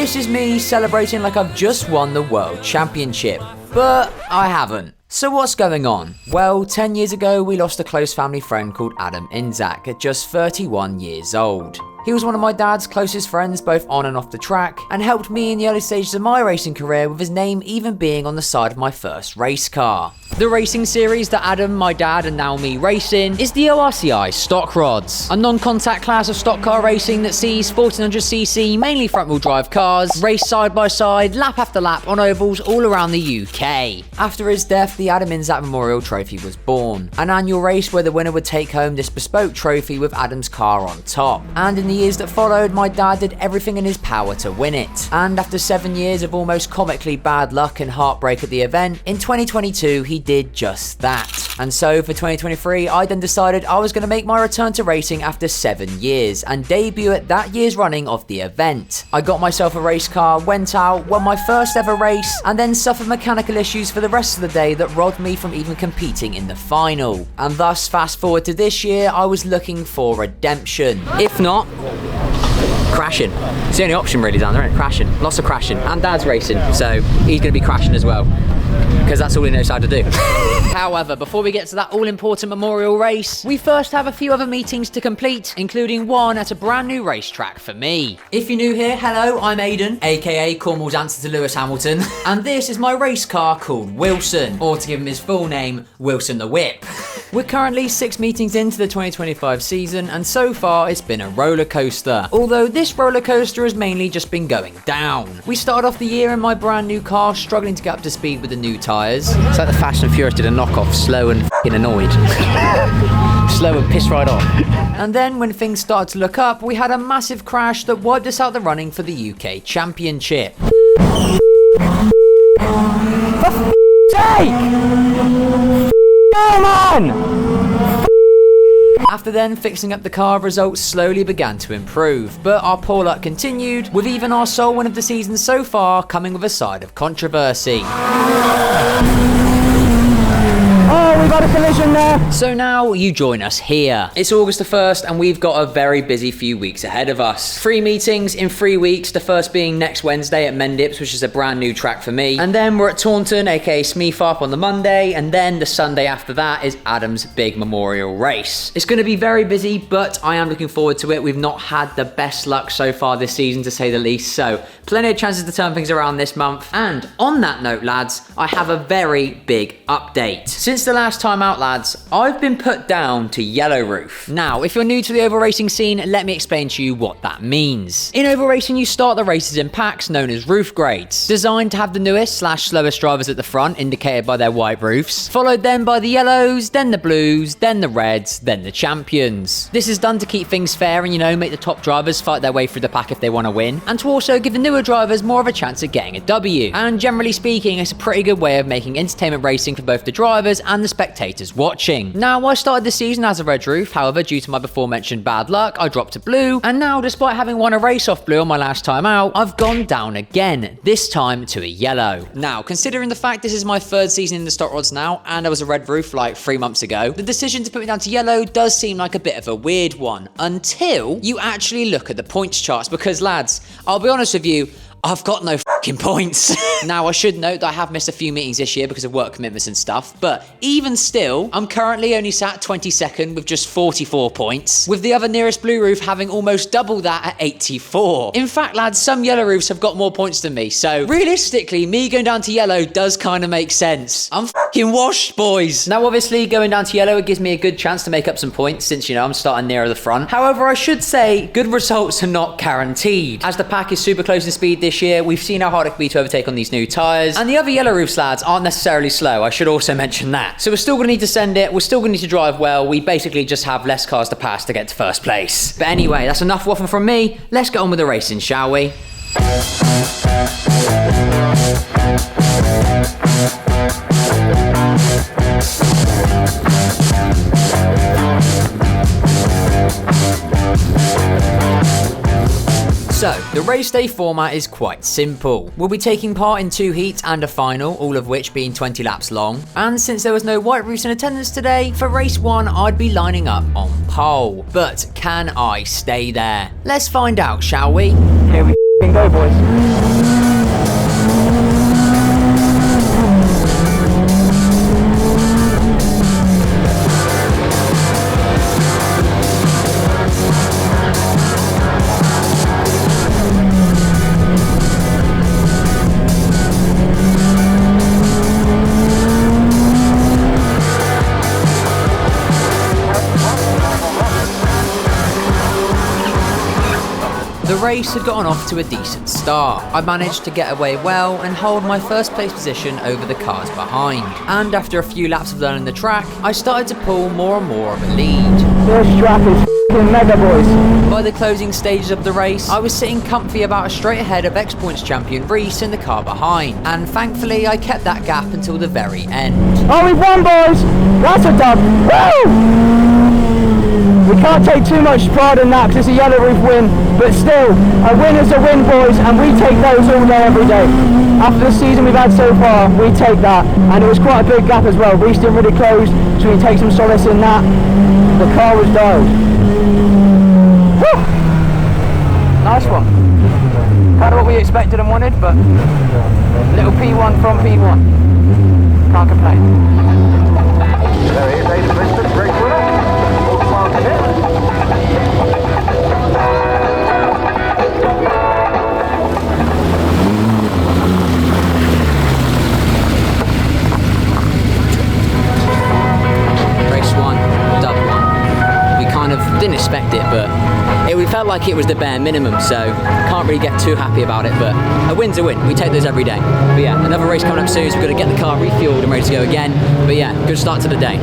this is me celebrating like I've just won the World Championship. But I haven't. So what's going on? Well, 10 years ago we lost a close family friend called Adam Ignaczak at just 31 years old. He was one of my dad's closest friends both on and off the track, and helped me in the early stages of my racing career, with his name even being on the side of my first race car. The racing series that Adam, my dad, and now me race in is the ORCi Stock Rods, a non-contact class of stock car racing that sees 1400cc, mainly front-wheel drive cars, race side by side, lap after lap on ovals all around the UK. After his death, the Adam Ignaczak Memorial Trophy was born, an annual race where the winner would take home this bespoke trophy with Adam's car on top. And in the years that followed, my dad did everything in his power to win it. And after 7 years of almost comically bad luck and heartbreak at the event, in 2022 he did just that. And so for 2023, I then decided I was going to make my return to racing after 7 years and debut at that year's running of the event. I got myself a race car, went out, won my first ever race, and then suffered mechanical issues for the rest of the day that robbed me from even competing in the final. And thus, fast forward to this year, I was looking for redemption. If not, crashing. It's the only option really down there, isn't it? Crashing. Lots of crashing. And Dad's racing, so he's going to be crashing as well, because that's all he knows how to do. However, before we get to that all-important memorial race, we first have a few other meetings to complete, including one at a brand new racetrack for me. If you're new here, hello, I'm Aiden, aka Cornwall's answer to Lewis Hamilton, and this is my race car called Wilson, or to give him his full name, Wilson the Whip. We're currently 6 meetings into the 2025 season, and so far it's been a roller coaster. Although this roller coaster has mainly just been going down. We started off the year in my brand new car, struggling to get up to speed with the new tyres. It's like the Fast and Furious did a knockoff, slow and f***ing annoyed. Slow and piss right off. And then when things started to look up, we had a massive crash that wiped us out the running for the UK Championship. For f***'s sake! Come on! After then fixing up the car, results slowly began to improve, but our poor luck continued, with even our sole win of the season so far coming with a side of controversy. Oh, we've had a collision there. So now you join us here. It's August the 1st and we've got a very busy few weeks ahead of us. 3 meetings in 3 weeks, the first being next Wednesday at Mendips, which is a brand new track for me. And then we're at Taunton, aka Smeefarp on the Monday, and then the Sunday after that is Adam's big memorial race. It's going to be very busy, but I am looking forward to it. We've not had the best luck so far this season, to say the least, so plenty of chances to turn things around this month. And on that note, lads, I have a very big update. Since the last time out, lads, I've been put down to yellow roof. Now, if you're new to the oval racing scene, let me explain to you what that means. In oval racing, you start the races in packs known as roof grades, designed to have the newest / slowest drivers at the front, indicated by their white roofs, followed then by the yellows, then the blues, then the reds, then the champions. This is done to keep things fair and, you know, make the top drivers fight their way through the pack if they want to win, and to also give the newer drivers more of a chance at getting a W. And generally speaking, it's a pretty good way of making entertainment racing for both the drivers and the spectators watching. Now, I started the season as a red roof, however, due to my before mentioned bad luck, I dropped to blue, and now, despite having won a race off blue on my last time out, I've gone down again, this time to a yellow. Now, considering the fact this is my 3rd season in the stock rods now, and I was a red roof like 3 months ago, the decision to put me down to yellow does seem like a bit of a weird one, until you actually look at the points charts, because lads, I'll be honest with you, I've got no fucking points. Now, I should note that I have missed a few meetings this year because of work commitments and stuff, but even still, I'm currently only sat 22nd with just 44 points, with the other nearest blue roof having almost double that at 84. In fact, lads, some yellow roofs have got more points than me, so realistically, me going down to yellow does kind of make sense. I'm fucking washed, boys. Now, obviously, going down to yellow, it gives me a good chance to make up some points since, you know, I'm starting nearer the front. However, I should say, good results are not guaranteed. As the pack is super close in speed this year, we've seen how hard it can be to overtake on these new tyres, and the other yellow roofs, lads, aren't necessarily slow. I should also mention that. So we're still going to need to send it, we're still going to need to drive well, we basically just have less cars to pass to get to first place. But anyway, that's enough waffling from me, let's get on with the racing, shall we? So, the race day format is quite simple. We'll be taking part in 2 heats and a final, all of which being 20 laps long. And since there was no white roofs in attendance today, for race 1 I'd be lining up on pole. But can I stay there? Let's find out, shall we? Here we go, boys. race had gotten off to a decent start. I managed to get away well and hold my first place position over the cars behind. And after a few laps of learning the track, I started to pull more and more of a lead. This track is mega, boys. By the closing stages of the race, I was sitting comfy about a straight ahead of X-Points champion Reese in the car behind, and thankfully I kept that gap until the very end. Oh, we've won, boys! That's a dub! Woo! We can't take too much pride in that because it's a yellow roof win, but still, a win is a win, boys, and we take those all day, every day. After the season we've had so far, we take that, and it was quite a big gap as well. Reese didn't really close, so we take some solace in that. The car was dialed. Whew. Nice one. Kind of what we expected and wanted, but little P1 from P1. Can't complain. There he is, Aidan Ignaczak, race winner. All smiles in. Race 1, dub 1. We kind of didn't expect it, but we felt like it was the bare minimum, so can't really get too happy about it, but a win's a win. We take those every day. But yeah, another race coming up soon, so we've got to get the car refueled and ready to go again. But yeah, good start to the day.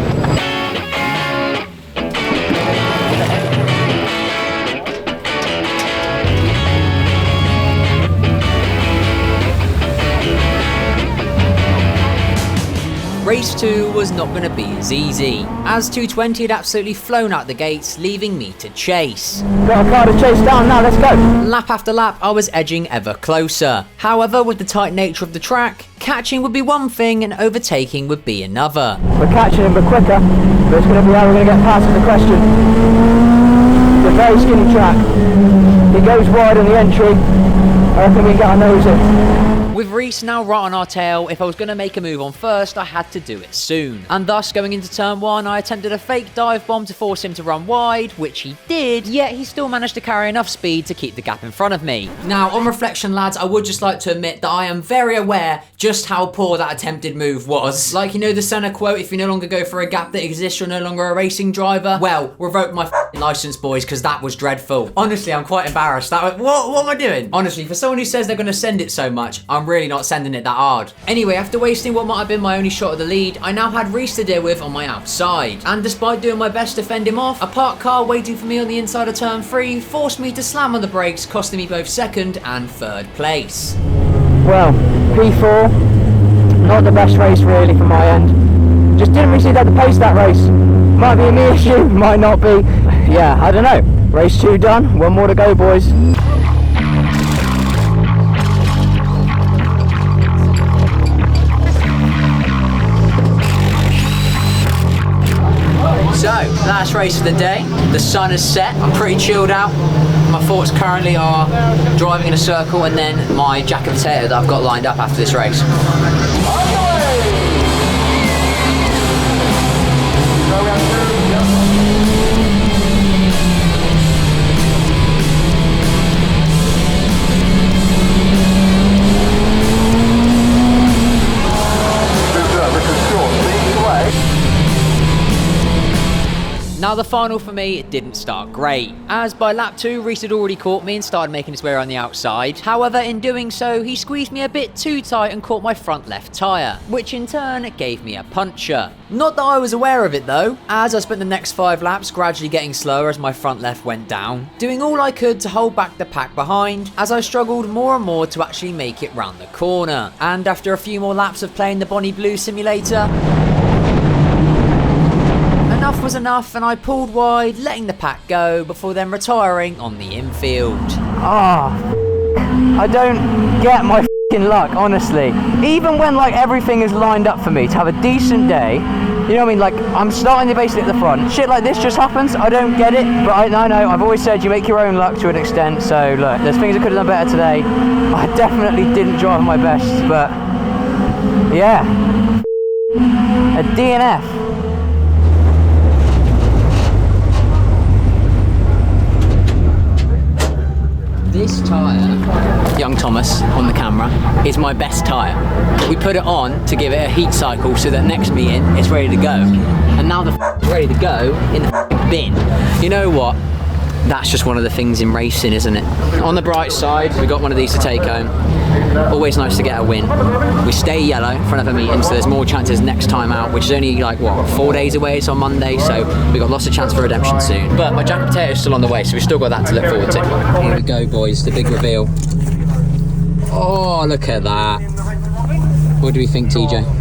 Race 2 was not going to be as easy, as 220 had absolutely flown out the gates, leaving me to chase. Got a car to chase down now, let's go. Lap after lap, I was edging ever closer. However, with the tight nature of the track, catching would be one thing and overtaking would be another. We're catching him but quicker, but it's going to be how we're going to get past the question. It's a very skinny track. He goes wide in the entry. I reckon we can get our nose in. With Reese now right on our tail, if I was going to make a move on first, I had to do it soon. And thus, going into turn 1, I attempted a fake dive bomb to force him to run wide, which he did, yet he still managed to carry enough speed to keep the gap in front of me. Now, on reflection, lads, I would just like to admit that I am very aware just how poor that attempted move was. Like, you know the Senna quote, if you no longer go for a gap that exists, you're no longer a racing driver? Well, revoke my license, boys, because that was dreadful. Honestly, I'm quite embarrassed. What am I doing? Honestly, for someone who says they're going to send it so much, I'm really not sending it that hard. Anyway, after wasting what might have been my only shot at the lead, I now had Reese to deal with on my outside. And despite doing my best to fend him off, a parked car waiting for me on the inside of turn 3 forced me to slam on the brakes, costing me both second and third place. Well, P4, not the best race really from my end. Just didn't really see that the pace that race. Might be a me issue, might not be. Yeah, I don't know. Race 2 done, one more to go, boys. So, last race of the day, the sun is set, I'm pretty chilled out. My thoughts currently are driving in a circle and then my jack and potato that I've got lined up after this race. Now the final for me, it didn't start great, as by lap 2 Reese had already caught me and started making his way around the outside. However, in doing so, he squeezed me a bit too tight and caught my front left tyre, which in turn gave me a puncture. Not that I was aware of it though, as I spent the next 5 laps gradually getting slower as my front left went down, doing all I could to hold back the pack behind as I struggled more and more to actually make it round the corner. And after a few more laps of playing the Bonnie Blue simulator, enough was enough and I pulled wide, letting the pack go before then retiring on the infield. I don't get my f***ing luck, honestly. Even when like everything is lined up for me to have a decent day, you know what I mean, like I'm starting basically at the front. Shit like this just happens, I don't get it, but I know, I've always said you make your own luck to an extent, so look, there's things I could have done better today. I definitely didn't drive my best, but yeah, a DNF. This tyre, young Thomas on the camera, is my best tyre. We put it on to give it a heat cycle so that next meeting it's ready to go. And now the it's ready to go in the bin. You know what? that's just one of the things in racing, isn't it? On the bright side, we got one of these to take home. Always nice to get a win. We stay yellow for another meeting, so there's more chances next time out, which is only like, what, 4 days away? It's on Monday, so we've got lots of chance for redemption soon. But my jacket potato is still on the way, so we've still got that to look forward to. Here we go, boys, the big reveal. Oh, look at that. What do we think, TJ?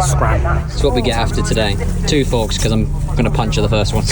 Scrap. That's what we get after today. 2 forks, because I'm going to puncture the first one.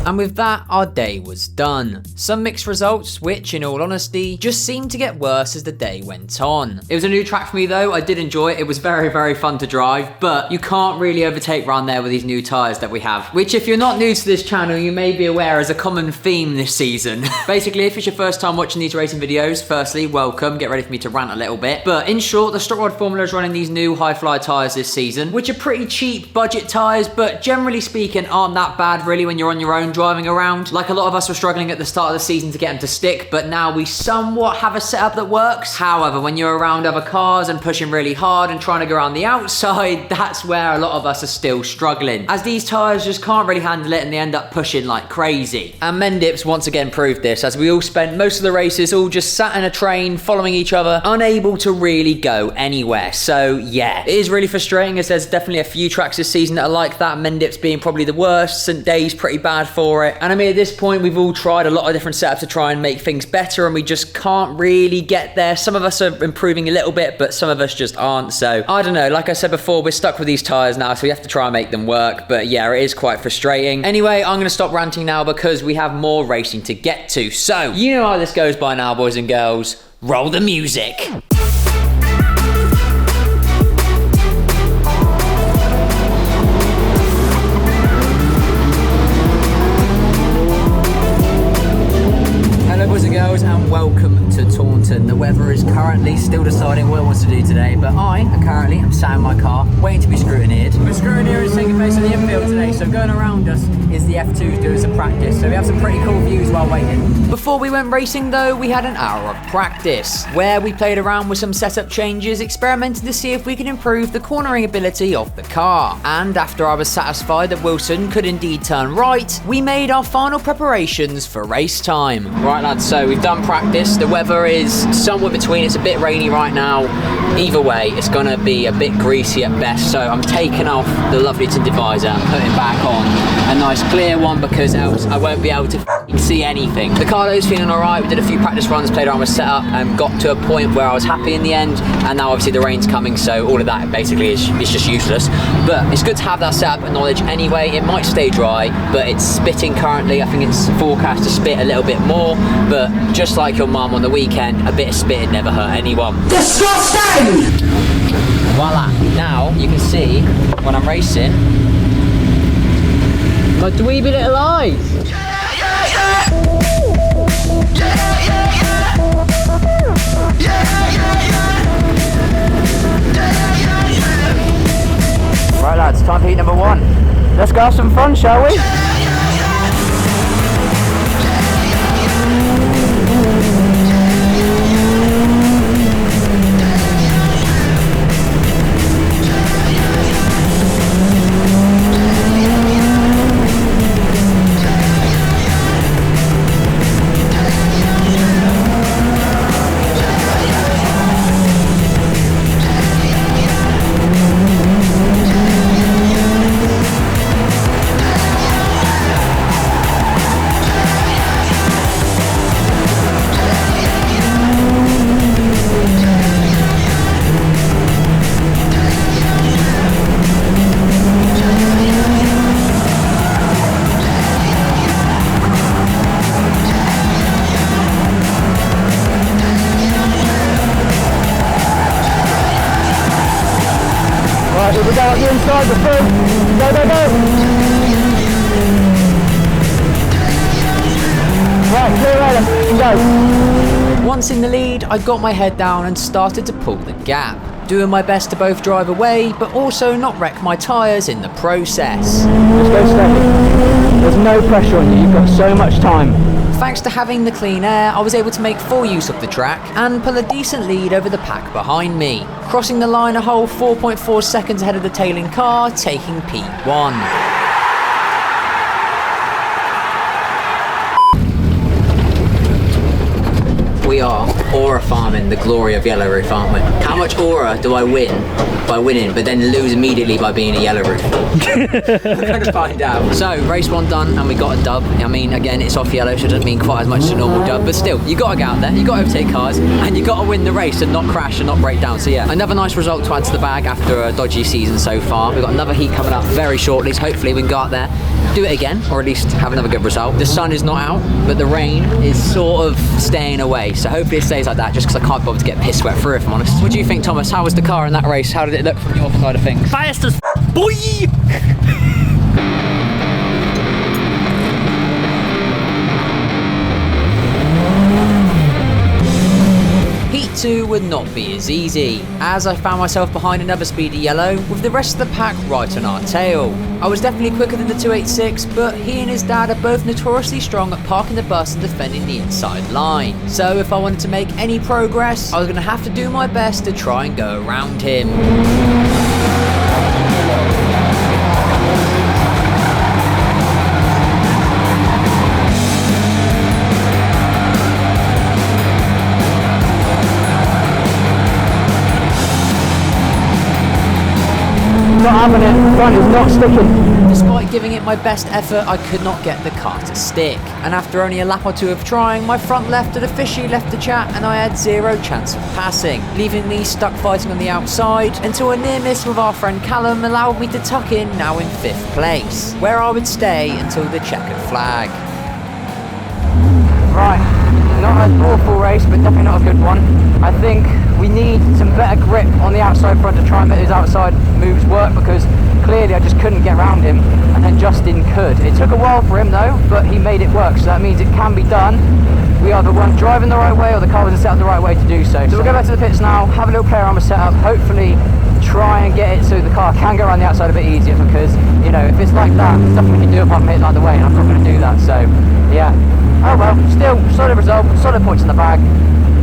And with that, our day was done. Some mixed results, which, in all honesty, just seemed to get worse as the day went on. It was a new track for me, though. I did enjoy it. It was very, very fun to drive, but you can't really overtake around there with these new tyres that we have, which, if you're not new to this channel, you may be aware is a common theme this season. Basically, if it's your first time watching these racing videos, firstly, welcome. Get ready for me to rant a little bit. But in short, the Stock Rod Formula is running these new high-fly tyres this season, which are pretty cheap budget tyres, but generally speaking aren't that bad really when you're on your own driving around. Like a lot of us were struggling at the start of the season to get them to stick, but now we somewhat have a setup that works. However, when you're around other cars and pushing really hard and trying to go around the outside, that's where a lot of us are still struggling, as these tyres just can't really handle it and they end up pushing like crazy. And Mendips once again proved this, as we all spent most of the races all just sat in a train following each other, unable to really go anywhere. So yeah, it is really frustrating, as there's definitely a few tracks this season that are like that, Mendips being probably the worst. St Day's pretty bad for it, and I mean at this point we've all tried a lot of different setups to try and make things better, and we just can't really get there. Some of us are improving a little bit, but some of us just aren't. So I don't know, like I said before, we're stuck with these tyres now, so we have to try and make them work. But yeah, it is quite frustrating. Anyway, I'm gonna stop ranting now because we have more racing to get to. So you know how this goes by now, boys and girls. Roll the music. Boys and girls, and welcome to Taunton. The weather is currently still deciding what it wants to do today, but I currently am sat in my car waiting to be scrutineered. The scrutineer is taking place on the infield today, so going around us is the F2s doing some practice, so we have some pretty cool views while waiting. Before we went racing though, we had an hour of practice, where we played around with some setup changes, experimenting to see if we could improve the cornering ability of the car. And after I was satisfied that Wilson could indeed turn right, we made our final preparations for race time. Right lads, so we've done practice. The weather is somewhere between. It's a bit rainy right now. Either way, it's gonna be a bit greasy at best, so I'm taking off the lovely tinted visor and putting back on a nice clear one, because else I won't be able to see anything. The cardo's feeling alright. We did a few practice runs, played around with setup, and got to a point where I was happy in the end, and now obviously the rain's coming, so all of that basically is just useless. But it's good to have that setup knowledge anyway. It might stay dry, but it's spitting currently. I think it's forecast to spit a little bit more, but just like your mum on the weekend, a bit of spitting never hurt anyone. Disgusting! Voila. Now you can see when I'm racing my dweeby little eyes. Right lads, time for heat number 1. Let's go have some fun, shall we? Here we go at the inside, the through. Go, go, go. Right, clear Adam, go. Once in the lead, I got my head down and started to pull the gap, doing my best to both drive away, but also not wreck my tyres in the process. Just go steady. There's no pressure on you, you've got so much time. Thanks to having the clean air, I was able to make full use of the track and pull a decent lead over the pack behind me, crossing the line a whole 4.4 seconds ahead of the tailing car, taking P1. We are aura farming the glory of yellow roof, aren't we? How much aura do I win by winning, but then lose immediately by being a yellow roof? We're going to find out. So, race 1 done, and we got a dub. I mean, again, it's off yellow, so it doesn't mean quite as much as a normal dub, but still, you got to get out there, you got to overtake cars, and you got to win the race and not crash and not break down. So yeah, another nice result to add to the bag after a dodgy season so far. We've got another heat coming up very shortly, so hopefully we can go out there, do it again, or at least have another good result. The sun is not out, but the rain is sort of staying away, so hopefully it stays like that, just because I can't bother to get piss wet through, if I'm honest. What do you think, Thomas? How was the car in that race? How did it look from your side of things? Fast as boy! Heat 2 would not be as easy, as I found myself behind another speedy yellow with the rest of the pack right on our tail. I was definitely quicker than the 286, but he and his dad are both notoriously strong at parking the bus and defending the inside line. So if I wanted to make any progress, I was going to have to do my best to try and go around him. Not having it, front is not sticking. Despite giving it my best effort, I could not get the car to stick. And after only a lap or two of trying, my front left had officially left the chat and I had zero chance of passing, leaving me stuck fighting on the outside until a near miss with our friend Callum allowed me to tuck in, now in 5th place, where I would stay until the checkered flag. Right, not an awful race, but definitely not a good one. I think we need some better grip on the outside front to try and make those outside moves work, because clearly I just couldn't get around him, and then Justin could. It took a while for him though, but he made it work, so that means it can be done. We are the one driving the right way, or the car wasn't set up the right way to do so. So we'll go back to the pits now, have a little play around with setup, hopefully try and get it so the car can go around the outside a bit easier, because, you know, if it's like that, there's nothing we can do apart from hit it out of the way, and I'm not going to do that, so yeah. Oh well, still, solid result, solid points in the bag,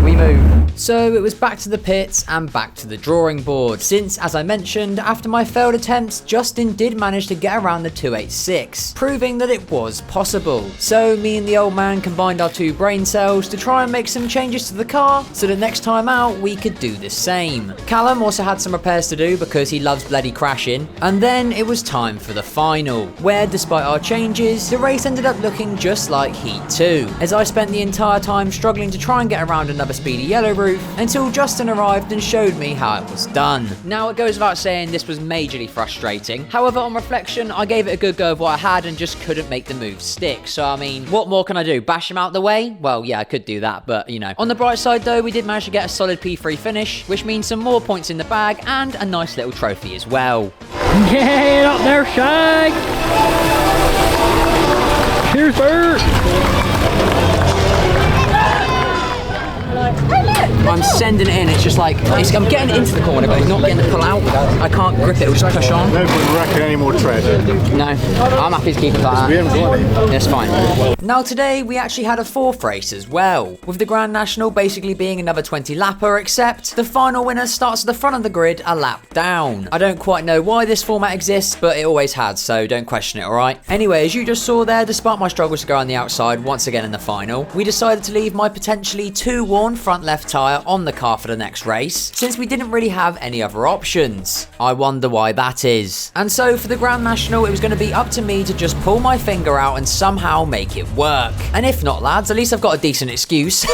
we move. So it was back to the pits and back to the drawing board, since, as I mentioned, after my failed attempts, Justin did manage to get around the 286, proving that it was possible. So me and the old man combined our 2 brain cells to try and make some changes to the car, so that next time out we could do the same. Callum also had some repairs to do because he loves bloody crashing, and then it was time for the final, where despite our changes, the race ended up looking just like Heat 2, as I spent the entire time struggling to try and get around another speedy yellow roof, until Justin arrived and showed me how it was done. Now it goes without saying this was majorly frustrating, however on reflection I gave it a good go of what I had and just couldn't make the move stick, so I mean, what more can I do? Bash him out the way? Well yeah, I could do that, but you know. On the bright side though, we did manage to get a solid P3 finish, which means some more points in the bag and a nice little trophy as well. Get up there, Shag! Cheers, Bert! I'm sending it in, it's just like, I'm getting into the corner, but it's not getting to pull out. I can't grip it, it'll just push on. No point wrecking any more tread. No, I'm happy to keep it like We haven't got any. that. That's fine. Now today, we actually had a 4th race as well, with the Grand National basically being another 20 lapper, except the final winner starts at the front of the grid a lap down. I don't quite know why this format exists, but it always has, so don't question it, alright? Anyway, as you just saw there, despite my struggles to go on the outside once again in the final, we decided to leave my potentially 2 worn front left tyre on the car for the next race, since we didn't really have any other options. I wonder why that is. And so for the Grand National, it was going to be up to me to just pull my finger out and somehow make it work. And if not, lads, at least I've got a decent excuse.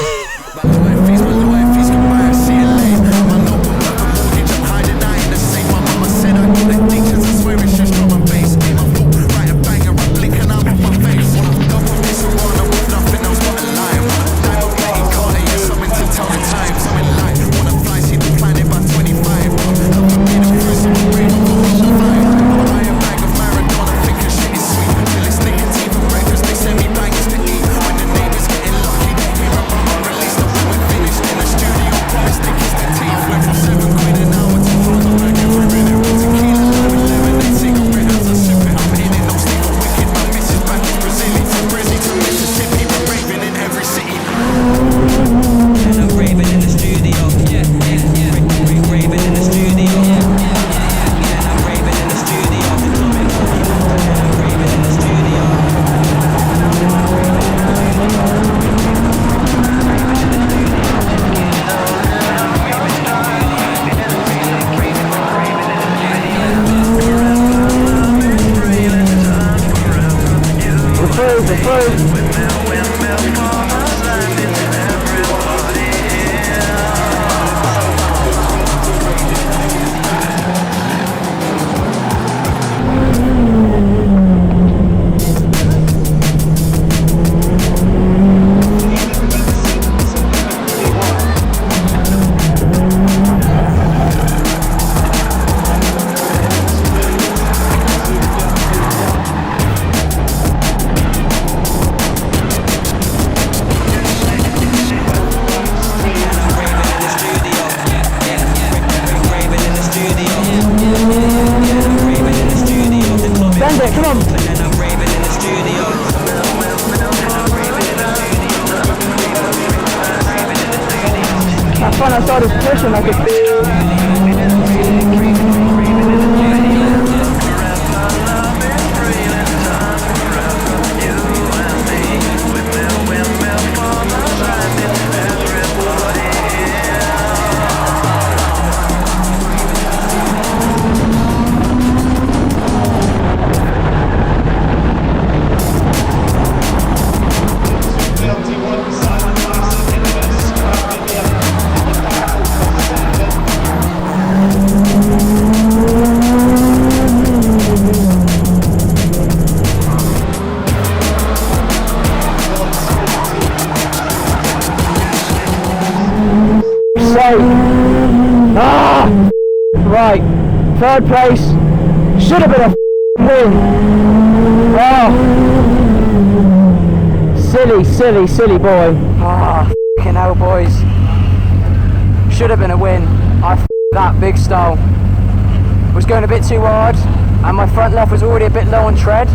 pushing like a... Right, third place, should have been a win. Oh, silly boy. Ah, fucking hell, boys. Should have been a win. I that big style. Was going a bit too hard, and my front left was already a bit low on tread,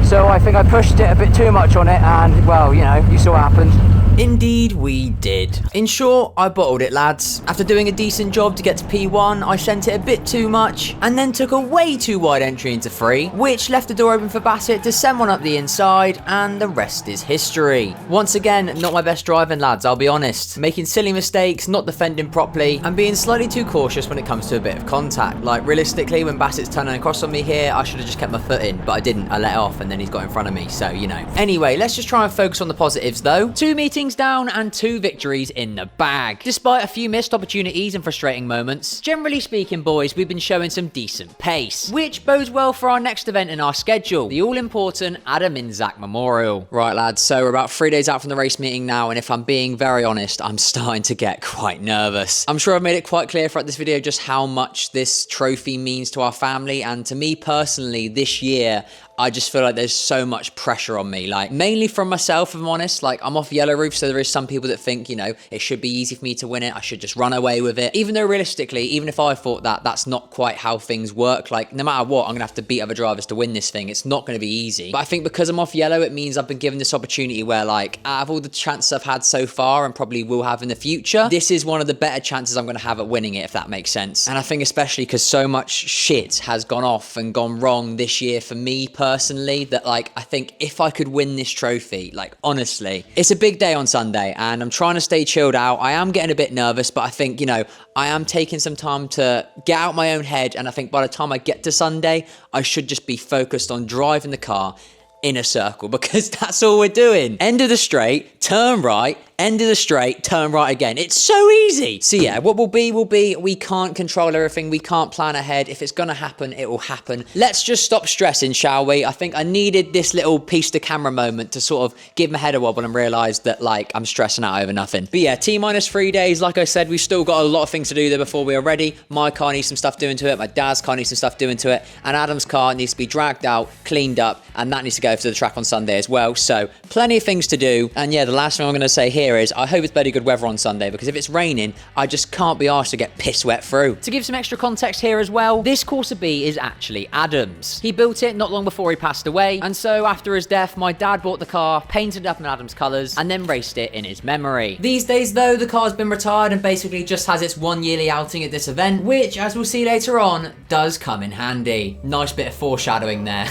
so I think I pushed it a bit too much on it, and well, you know, you saw what happened. Indeed we did. In short, I bottled it, lads. After doing a decent job to get to P1, I sent it a bit too much, and then took a way too wide entry into 3, which left the door open for Bassett to send one up the inside, and the rest is history. Once again, not my best driving, lads, I'll be honest. Making silly mistakes, not defending properly, and being slightly too cautious when it comes to a bit of contact. Like, realistically, when Bassett's turning across on me here, I should have just kept my foot in, but I didn't. I let off, and then he's got in front of me, so, you know. Anyway, let's just try and focus on the positives, though. 2 meetings down and 2 victories in the bag. Despite a few missed opportunities and frustrating moments, generally speaking, boys, we've been showing some decent pace, which bodes well for our next event in our schedule, the all-important Adam Ignaczak Memorial. Right, lads, so we're about 3 days out from the race meeting now, and if I'm being very honest, I'm starting to get quite nervous. I'm sure I've made it quite clear throughout this video just how much this trophy means to our family, and to me personally, this year, I just feel like there's so much pressure on me, like mainly from myself, if I'm honest. Like, I'm off yellow roof, so there is some people that think, you know, it should be easy for me to win it. I should just run away with it. Even though realistically, even if I thought that, that's not quite how things work. Like, no matter what, I'm gonna have to beat other drivers to win this thing. It's not gonna be easy. But I think because I'm off yellow, it means I've been given this opportunity where, like, out of all the chances I've had so far and probably will have in the future, this is one of the better chances I'm gonna have at winning it, if that makes sense. And I think especially because so much shit has gone off and gone wrong this year for me personally, that like, I think if I could win this trophy, like honestly, it's a big day on Sunday and I'm trying to stay chilled out. I am getting a bit nervous, but I think, you know, I am taking some time to get out my own head. And I think by the time I get to Sunday, I should just be focused on driving the car in a circle, because that's all we're doing. End of the straight, turn right, end of the straight, turn right again. It's so easy. So yeah, what will be, we can't control everything. We can't plan ahead. If it's gonna happen, it will happen. Let's just stop stressing, shall we? I think I needed this little piece to camera moment to sort of give my head a wobble and realize that like I'm stressing out over nothing. But yeah, T-minus 3 days. Like I said, we've still got a lot of things to do there before we are ready. My car needs some stuff doing to it. My dad's car needs some stuff doing to it. And Adam's car needs to be dragged out, cleaned up, and that needs to go to the track on Sunday as well. So plenty of things to do. And yeah, the last thing I'm gonna say here is I hope it's better good weather on Sunday, because if it's raining, I just can't be arsed to get piss wet through. To give some extra context here as well, this Corsa B is actually Adam's. He built it not long before he passed away, and so after his death, my dad bought the car, painted it up in Adam's colours, and then raced it in his memory. These days though, the car's been retired and basically just has its 1 yearly outing at this event, which, as we'll see later on, does come in handy. Nice bit of foreshadowing there.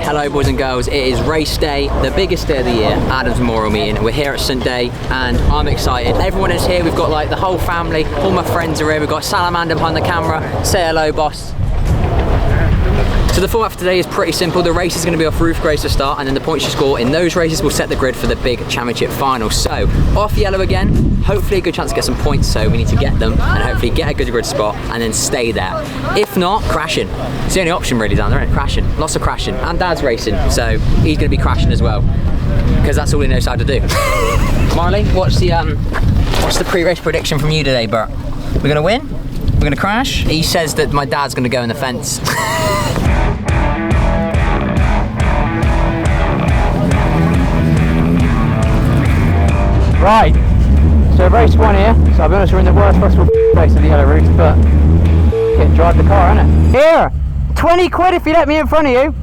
Hello boys and girls, it is race day, the biggest day of the year, Adam's Memorial meeting. We're here at Sunday and I'm excited. Everyone is here, we've got like the whole family, all my friends are here, we've got Salamander behind the camera. Say hello, boss. So the format for today is pretty simple. The race is going to be off roof race to start, and then the points you score in those races will set the grid for the big championship final. So off yellow again, hopefully a good chance to get some points, so we need to get them and hopefully get a good grid spot and then stay there. If not, crashing. It's the only option really down there, isn't it? Crashing, lots of crashing. And Dad's racing, so he's going to be crashing as well, because that's all he knows how to do. Marley, what's the pre-race prediction from you today, Bert? We're going to win? We're gonna crash. He says that my dad's gonna go in the fence. Right, so race 1 here. So I'll be honest, we're in the worst possible place of the yellow route, but get to drive the car, innit? Here, 20 quid if you let me in front of you.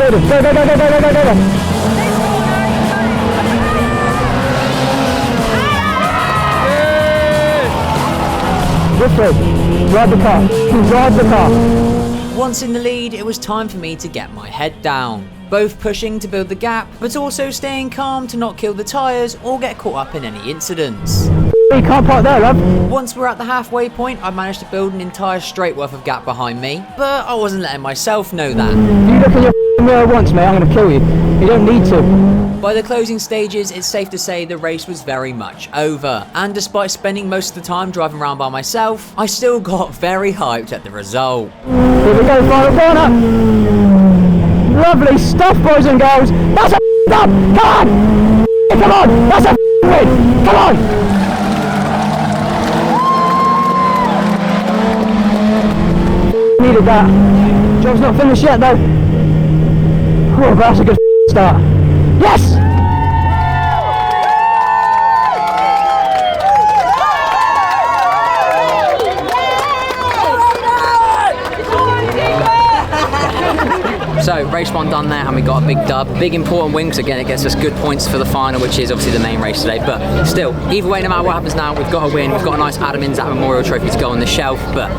Go, go, go, go, go, go, go, go, go. This way. Drive the car. Drive the car. Once in the lead, it was time for me to get my head down. Both pushing to build the gap, but also staying calm to not kill the tyres or get caught up in any incidents. You can't park there, love. Once we're at the halfway point, I managed to build an entire straight worth of gap behind me, but I wasn't letting myself know that. If you look in your mirror once, mate, I'm going to kill you. You don't need to. By the closing stages, it's safe to say the race was very much over, and despite spending most of the time driving around by myself, I still got very hyped at the result. Here we go, final corner. Lovely stuff, boys and girls. That's a stop. Come on. Come on. That's a win. Come on. Needed that. Job's not finished yet, though. Oh, but that's a good start. Yes. So, race 1 done there, and we got a big dub. Big important win, because again, it gets us good points for the final, which is obviously the main race today. But still, either way, no matter what happens now, we've got a win. We've got a nice Adam Ignaczak Memorial Trophy to go on the shelf. But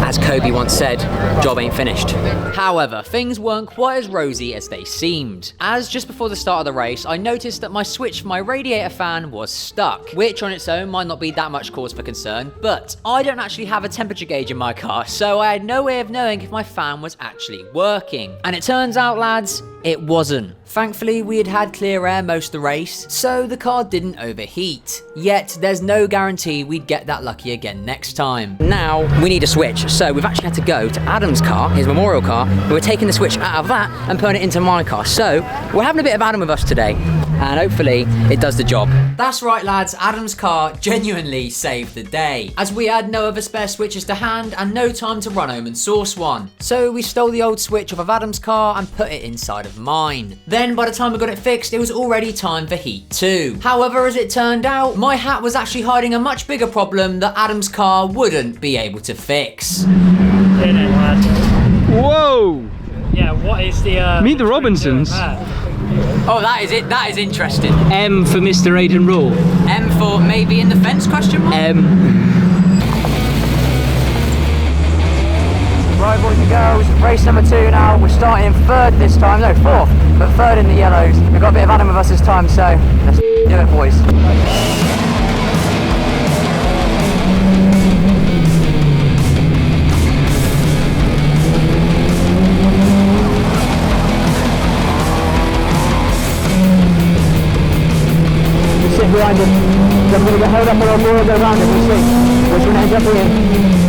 as Kobe once said, job ain't finished. However, things weren't quite as rosy as they seemed. As just before the start of the race, I noticed that my switch for my radiator fan was stuck, which on its own might not be that much cause for concern, but I don't actually have a temperature gauge in my car, so I had no way of knowing if my fan was actually working. And it turns out, lads, it wasn't. Thankfully, we had had clear air most of the race, so the car didn't overheat. Yet, there's no guarantee we'd get that lucky again next time. Now, we need a switch, so we've actually had to go to Adam's car, his memorial car, and we're taking the switch out of that and putting it into my car. So, we're having a bit of Adam with us today, and hopefully, it does the job. That's right, lads, Adam's car genuinely saved the day, as we had no other spare switches to hand and no time to run home and source one. So, we stole the old switch off of Adam's car and put it inside of mine. Then, by the time we got it fixed, it was already time for heat 2. However, as it turned out, my hat was actually hiding a much bigger problem that Adam's car wouldn't be able to fix. Whoa! Yeah, what is the... Meet the Robinsons. Oh, that is it. That is interesting. M for MrAidenRule. M for maybe in the fence, question mark? Right, boys and girls, race number 2 now. We're starting 3rd this time, no 4th, but 3rd in the yellows. We've got a bit of Adam with us this time, so let's do it, boys. Just sit behind him. Then we're going to get held up or we'll go around him, we'll see which one ends up being.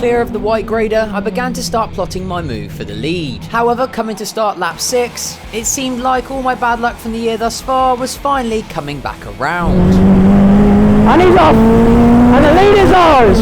clear of the white grader, I began to start plotting my move for the lead. However, coming to start lap 6, it seemed like all my bad luck from the year thus far was finally coming back around. And he's off! And the lead is ours!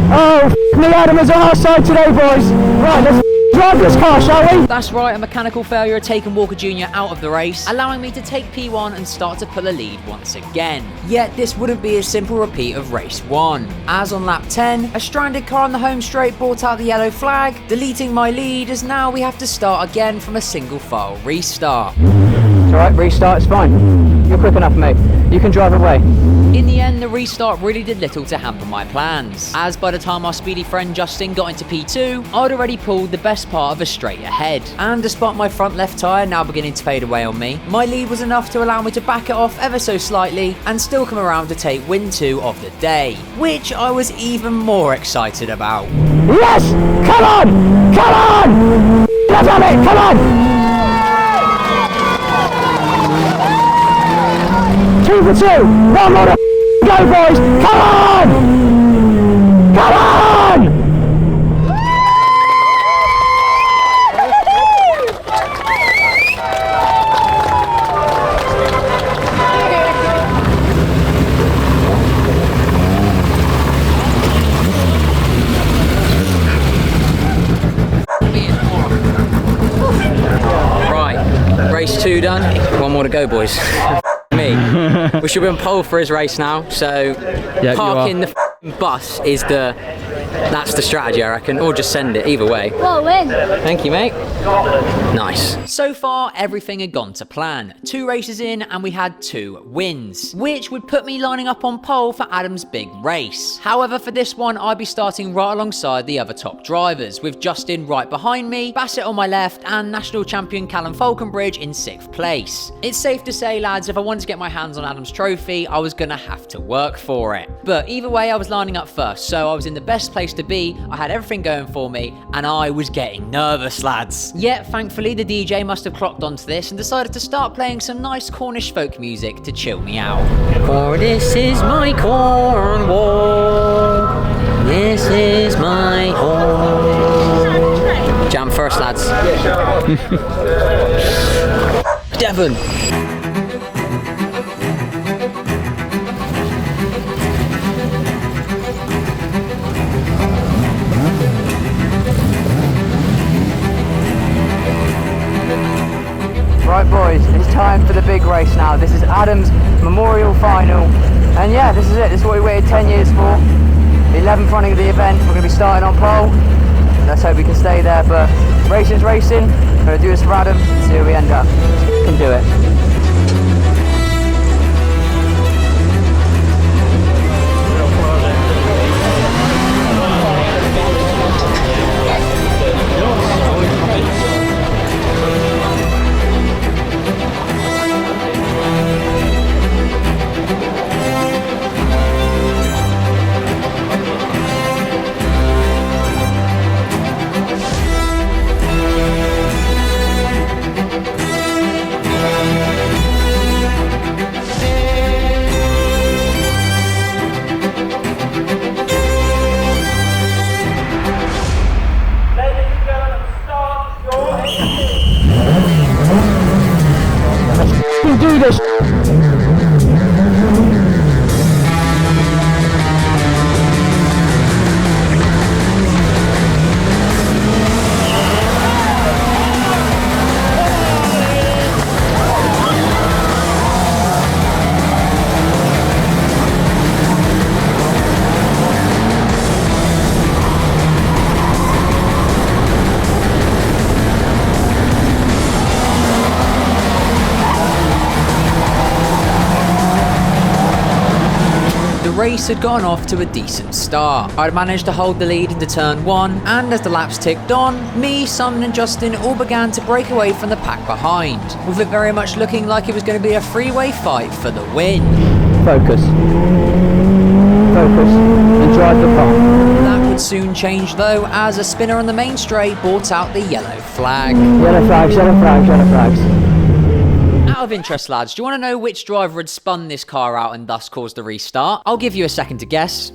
Oh, me, Adam is on our side today, boys. Right, let's drive this car, shall we? That's right, a mechanical failure had taken Walker Jr. out of the race, allowing me to take P1 and start to pull a lead once again. Yet this wouldn't be a simple repeat of race 1, as on lap 10, a stranded car on the home straight brought out the yellow flag, deleting my lead, as now we have to start again from a single file restart. It's alright, restart, it's fine. You're quick enough, mate. You can drive away. In the end, the restart really did little to hamper my plans, as by the time our speedy friend Justin got into P2, I'd already pulled the best part of a straight ahead. And despite my front left tyre now beginning to fade away on me, my lead was enough to allow me to back it off ever so slightly and still come around to take win 2 of the day, which I was even more excited about. Yes! Come on! Come on! Let's have it! Come on! 2 for 2! One more to go, boys! Come on! Come on! Right, race 2 done. One more to go, boys. Me. We should be on pole for his race now, so parking the bus is that's the strategy, I reckon, or just send it, either way. What a win! Thank you, mate. Nice. So far, everything had gone to plan. 2 races in, and we had 2 wins, which would put me lining up on pole for Adam's big race. However, for this one, I'd be starting right alongside the other top drivers, with Justin right behind me, Bassett on my left, and national champion Callum Falconbridge in 6th place. It's safe to say, lads, if I wanted to get my hands on Adam's trophy, I was gonna have to work for it. But either way, I was lining up first, so I was in the best place to be, I had everything going for me, and I was getting nervous, lads. Yet, thankfully, the DJ must have clocked onto this and decided to start playing some nice Cornish folk music to chill me out. For this is my Cornwall, this is my home. Jam first, lads. Devon. Right, boys, it's time for the big race now. This is Adam's Memorial Final. And yeah, this is it. This is what we waited 10 years for. The 11th running of the event. We're going to be starting on pole. Let's hope we can stay there. But racing's racing. We're going to do this for Adam. See where we end up. We can do it. Do this. The race had gone off to a decent start. I'd managed to hold the lead into turn 1, and as the laps ticked on, me, Simon and Justin all began to break away from the pack behind, with it very much looking like it was going to be a three-way fight for the win. Focus. Focus. And drive the car. That would soon change though, as a spinner on the main straight brought out the yellow flag. Yellow flags, yellow flags, yellow flags. Out of interest, lads, do you want to know which driver had spun this car out and thus caused the restart? I'll give you a second to guess.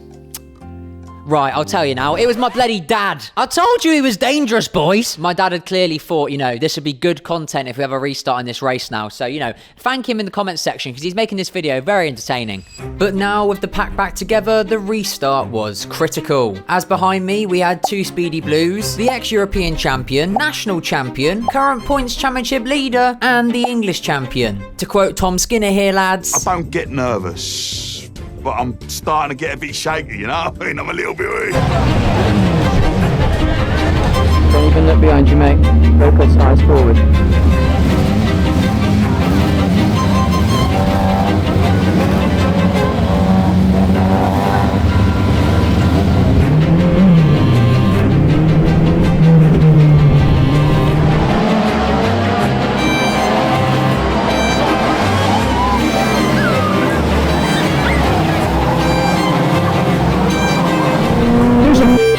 Right, I'll tell you now. It was my bloody dad. I told you he was dangerous, boys. My dad had clearly thought, you know, this would be good content if we have a restart in this race now. So, you know, thank him in the comments section because he's making this video very entertaining. But now with the pack back together, the restart was critical. As behind me, we had two Speedy Blues, the ex-European champion, national champion, current points championship leader, and the English champion. To quote Tom Skinner here, lads. I don't get nervous, but I'm starting to get a bit shaky, you know what I mean? I'm a little bit weak. Don't even look behind you, mate. Focus, eyes forward.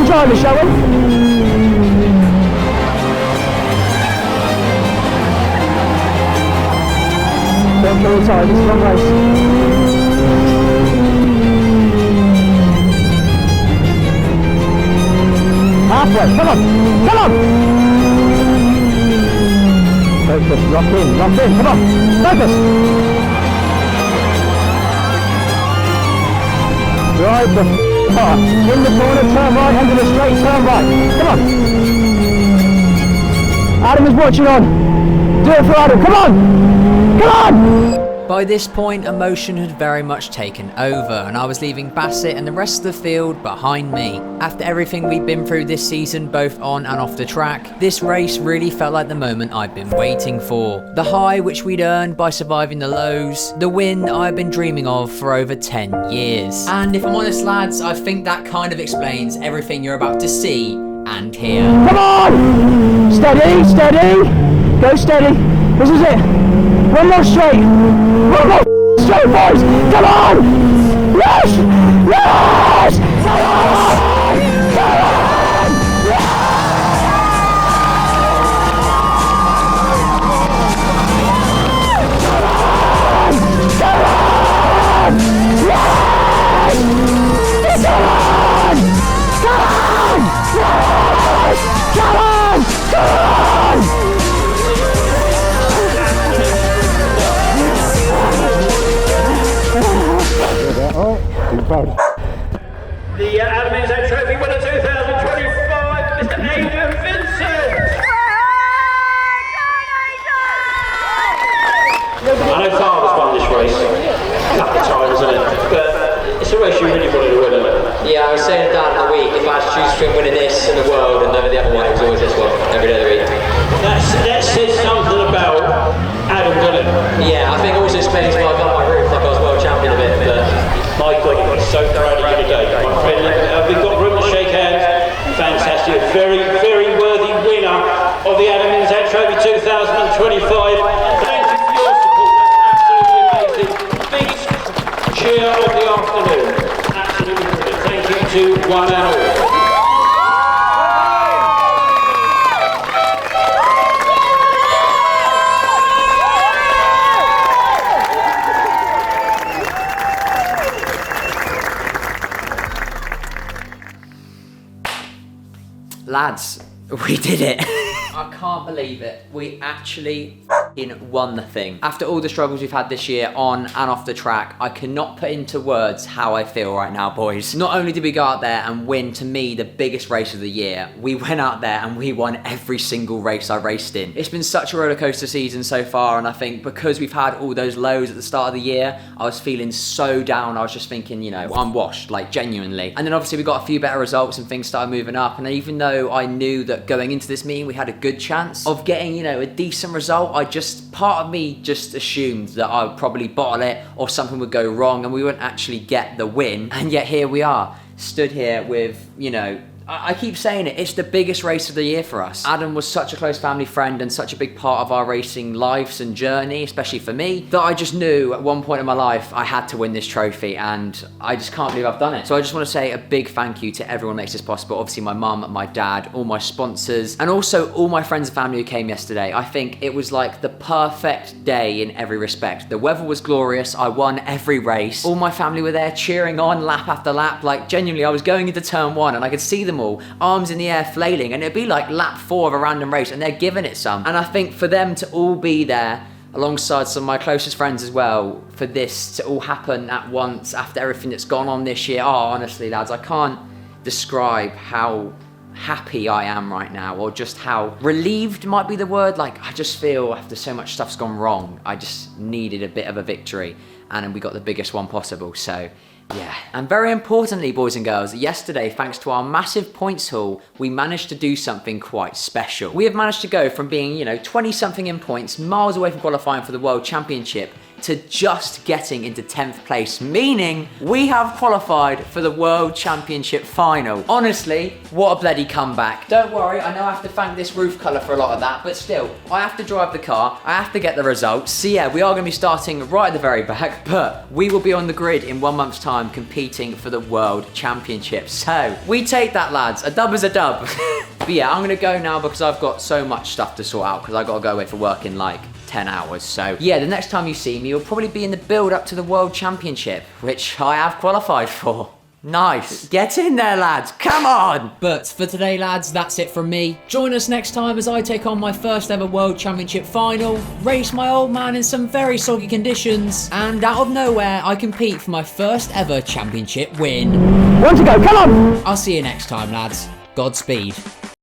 Driver, shall we? Don't kill the tire, this is a long race. Halfway, come on, come on! Focus, lock in, come on, focus! Right the car, in the corner, turn right, under the straight, turn right, come on! Adam is watching on, do it for Adam, come on! Come on! By this point, emotion had very much taken over, and I was leaving Bassett and the rest of the field behind me. After everything we'd been through this season, both on and off the track, this race really felt like the moment I'd been waiting for. The high which we'd earned by surviving the lows, the win I'd been dreaming of for over 10 years. And if I'm honest, lads, I think that kind of explains everything you're about to see and hear. Come on! Steady, steady! Go steady. This is it. One more straight. One more straight, boys. Come on! Yes! Yes! Come on! Come on! Yes! Come on! Come on! Yes! Come on! Come on! Yes! Come on! Come on! The Adam Ignaczak Trophy winner 2025, Mr. Aidan Vincent! I know Farmer's won this race a couple of times, isn't it? But it's a race you really wanted to win, isn't it? Yeah, I was saying to Dan in the week, if I had to choose between winning this and the world and never the other one, it was always this one, every day of the week. That says something about Adam, doesn't it? Yeah, I think it also explains why I got my roof, like I was world champion a bit, but... My God, I'm so proud of you today. My friend, we've got room to shake hands. Fantastic. A very, very worthy winner of the Adam Ignaczak Trophy 2025. Thank you for your support. That's absolutely amazing. Biggest cheer of the afternoon. Absolutely brilliant. Thank you to one and all. Lads, we did it. I can't believe it. We actually f***ing won the thing. After all the struggles we've had this year on and off the track, I cannot put into words how I feel right now, boys. Not only did we go out there and win, to me, the biggest race of the year, we went out there and we won every single race I raced in. It's been such a rollercoaster season so far, and I think because we've had all those lows at the start of the year, I was feeling so down. I was just thinking, you know, I'm washed, like genuinely. And then obviously we got a few better results and things started moving up, and even though I knew that going into this meeting we had a good chance of getting, you know, a decent result, part of me just assumed that I would probably bottle it or something would go wrong and we wouldn't actually get the win. And yet here we are, stood here with, you know, I keep saying it, it's the biggest race of the year for us. Adam was such a close family friend and such a big part of our racing lives and journey, especially for me, that I just knew at one point in my life I had to win this trophy, and I just can't believe I've done it. So I just want to say a big thank you to everyone who makes this possible. Obviously my mum, my dad, all my sponsors, and also all my friends and family who came yesterday. I think it was like the perfect day in every respect. The weather was glorious, I won every race, all my family were there cheering on lap after lap. Like genuinely, I was going into turn 1 and I could see them all, arms in the air flailing, and it'd be like lap 4 of a random race and they're giving it some. And I think for them to all be there alongside some of my closest friends as well, for this to all happen at once after everything that's gone on this year, oh honestly lads, I can't describe how happy I am right now, or just how relieved might be the word. Like I just feel after so much stuff's gone wrong, I just needed a bit of a victory, and we got the biggest one possible. So yeah, and very importantly, boys and girls, yesterday, thanks to our massive points haul, we managed to do something quite special. We have managed to go from being, 20-something in points, miles away from qualifying for the World Championship, to just getting into 10th place, meaning we have qualified for the World Championship final. Honestly, what a bloody comeback. Don't worry, I know I have to thank this roof colour for a lot of that, but still, I have to drive the car, I have to get the results. So yeah, we are going to be starting right at the very back, but we will be on the grid in 1 month's time competing for the World Championship. So, we take that, lads. A dub is a dub. But yeah, I'm going to go now because I've got so much stuff to sort out, because I've got to go away for work in like 10 hours. So yeah, the next time you see me, you'll probably be in the build up to the World Championship, which I have qualified for. Nice. Get in there, lads. Come on. But for today, lads, that's it from me. Join us next time as I take on my first ever World Championship final, race my old man in some very soggy conditions, and out of nowhere, I compete for my first ever championship win. One to go, come on! I'll see you next time, lads. Godspeed.